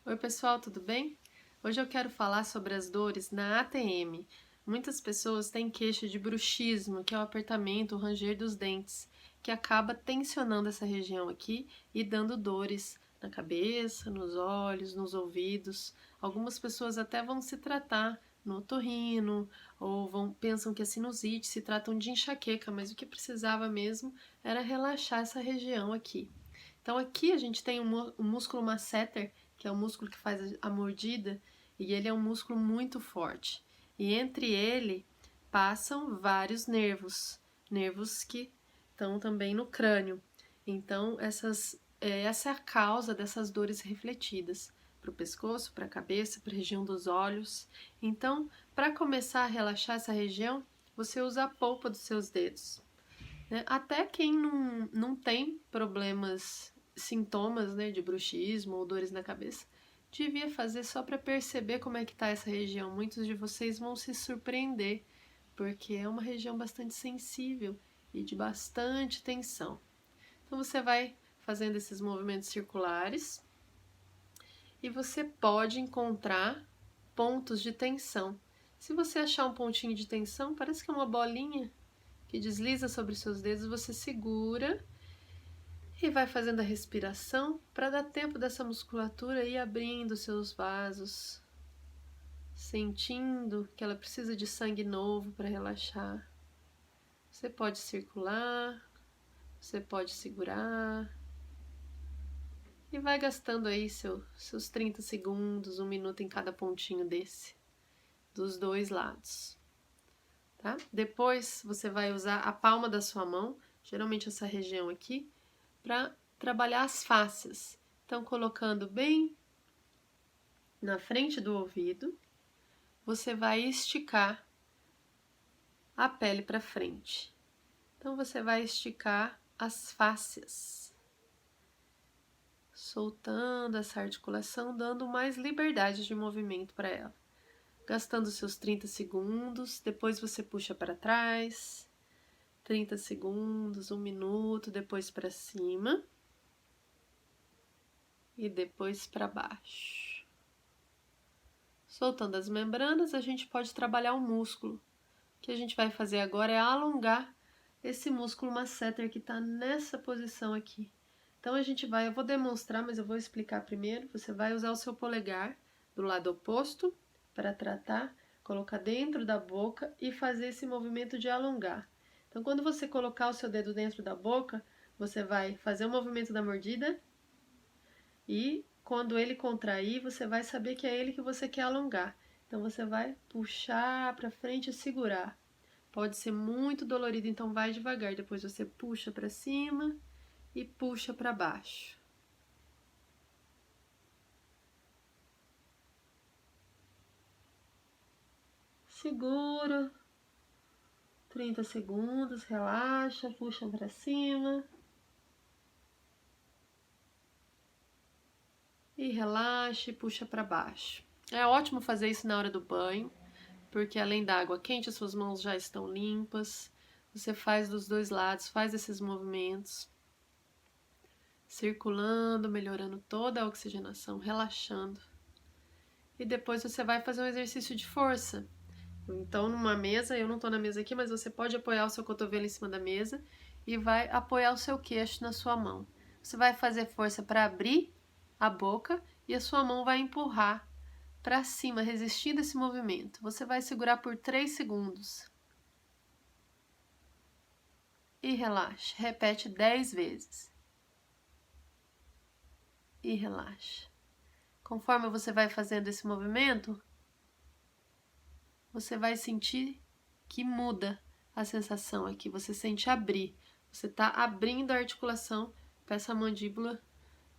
Oi pessoal, tudo bem? Hoje eu quero falar sobre as dores na ATM. Muitas pessoas têm queixa de bruxismo, que é o apertamento, o ranger dos dentes, que acaba tensionando essa região aqui e dando dores na cabeça, nos olhos, nos ouvidos. Algumas pessoas até vão se tratar no otorrino ou pensam que é sinusite, se tratam de enxaqueca, mas o que precisava mesmo era relaxar essa região aqui. Então aqui a gente tem o músculo masseter, que é o músculo que faz a mordida, e ele é um músculo muito forte. E entre ele passam vários nervos que estão também no crânio. Então essa é a causa dessas dores refletidas para o pescoço, para a cabeça, para a região dos olhos. Então, para começar a relaxar essa região, você usa a polpa dos seus dedos, né? Até quem não tem problemas, sintomas, né, de bruxismo ou dores na cabeça, devia fazer só para perceber como é que tá essa região. Muitos de vocês vão se surpreender, porque é uma região bastante sensível e de bastante tensão. Então você vai fazendo esses movimentos circulares e você pode encontrar pontos de tensão. Se você achar um pontinho de tensão, parece que é uma bolinha que desliza sobre seus dedos, você segura e vai fazendo a respiração para dar tempo dessa musculatura ir abrindo seus vasos, sentindo que ela precisa de sangue novo para relaxar. Você pode circular, você pode segurar e vai gastando aí seus 30 segundos, 1 minuto em cada pontinho desse, dos dois lados. Tá? Depois você vai usar a palma da sua mão, geralmente essa região aqui, para trabalhar as fáscias. Então, colocando bem na frente do ouvido, você vai esticar a pele para frente. Então, você vai esticar as fáscias, soltando essa articulação, dando mais liberdade de movimento para ela. Gastando seus 30 segundos, depois você puxa para trás, 30 segundos, 1 minuto, depois para cima e depois para baixo. Soltando as membranas, a gente pode trabalhar o músculo. O que a gente vai fazer agora é alongar esse músculo masseter que está nessa posição aqui. Então eu vou demonstrar, mas eu vou explicar primeiro. Você vai usar o seu polegar do lado oposto para tratar, colocar dentro da boca e fazer esse movimento de alongar. Então, quando você colocar o seu dedo dentro da boca, você vai fazer o movimento da mordida e quando ele contrair, você vai saber que é ele que você quer alongar. Então você vai puxar para frente e segurar. Pode ser muito dolorido, então vai devagar. Depois você puxa para cima e puxa para baixo. Segura 30 segundos, relaxa, puxa para cima. E relaxa e puxa para baixo. É ótimo fazer isso na hora do banho, porque além da água quente, as suas mãos já estão limpas. Você faz dos dois lados, faz esses movimentos, circulando, melhorando toda a oxigenação, relaxando. E depois você vai fazer um exercício de força. Então, numa mesa, eu não estou na mesa aqui, mas você pode apoiar o seu cotovelo em cima da mesa e vai apoiar o seu queixo na sua mão. Você vai fazer força para abrir a boca e a sua mão vai empurrar para cima, resistindo esse movimento. Você vai segurar por 3 segundos. E relaxa. Repete 10 vezes. E relaxa. Conforme você vai fazendo esse movimento, você vai sentir que muda a sensação aqui. Você sente abrir. Você está abrindo a articulação para essa mandíbula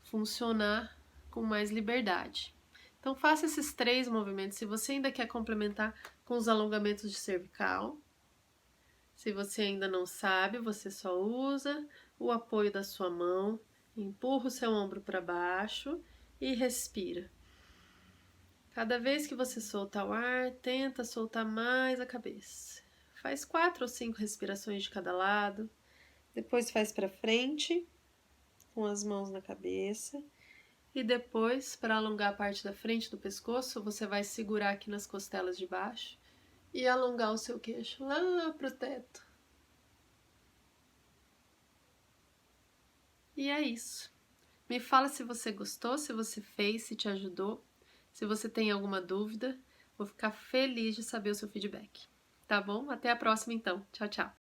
funcionar com mais liberdade. Então, faça esses 3 movimentos. Se você ainda quer complementar com os alongamentos de cervical, se você ainda não sabe, você só usa o apoio da sua mão, empurra o seu ombro para baixo e respira. Cada vez que você soltar o ar, tenta soltar mais a cabeça. Faz 4 ou 5 respirações de cada lado. Depois faz para frente, com as mãos na cabeça. E depois, para alongar a parte da frente do pescoço, você vai segurar aqui nas costelas de baixo e alongar o seu queixo lá pro teto. E é isso. Me fala se você gostou, se você fez, se te ajudou. Se você tem alguma dúvida, vou ficar feliz de saber o seu feedback. Tá bom? Até a próxima então. Tchau, tchau.